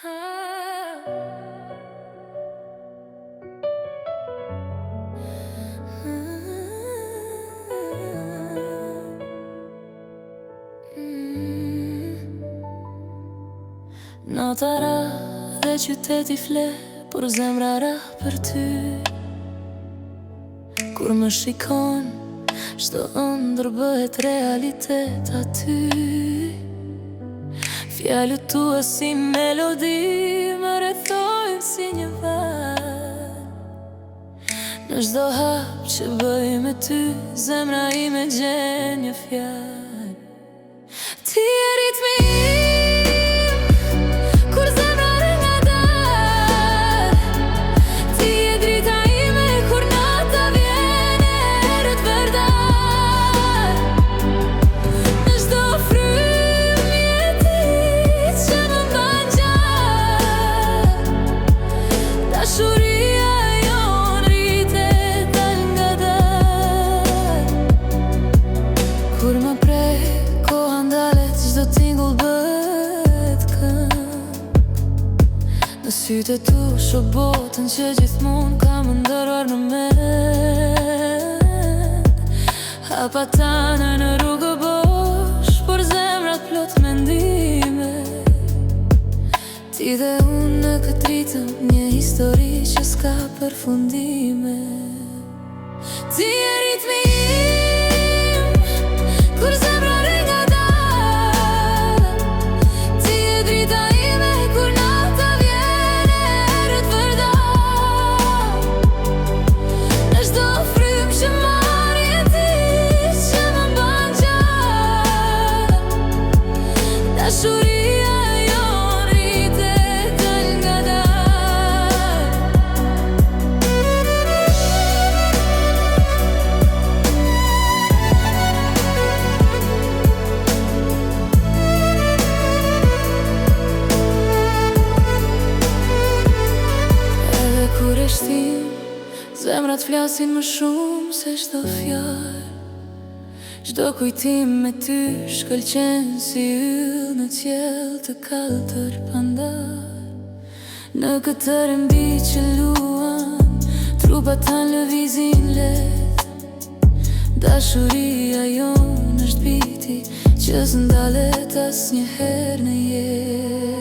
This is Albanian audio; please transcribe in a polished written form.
Nata ra dhe qyteti fle, por zemra ra për ty. Kur më shikon, çdo ëndër bëhet realitet aty. Fjalët tua si melodi më rrethojnë si një val. Në çdo hap që bëj me ty, zemra ime gjen një fjalë. Ti je ritmi im, kur zemra rë nga dar. Ti je drita ime, kur nata vjen erët verdar. Në çdo frymë jetit që më mban gjatë, dashuria jon rritet dal nga dar. Kur më prek koha ndalet, çdo tingull bëhet këngë. Në sytë e tu shoh botën që gjithmonë kam ndërruar në mend. Hapa tana në rrugë bosh, por zemrat plot mendime. Ti dhe unë në këtë ritëm, një histori që s'ka përfundime. Ti je ritmi im, kur zemra rë nga dar. Ti je drita ime, kur nata vjen erët verdar. Në çdo frymë që marr jetit që më mban gjatë, dashuria jon rritet dal nga dar. Edhe kur e shtim, zemrat flasin më shumë se çdo fjalë. Çdo kujtim me ty shkëlqen si yll në qiell të kaltër pandar. Në këtë rëmbi që luan, trupat tan lëvizin let. Dashuria jon është biti që s'ndalet asnjëherë në jetë.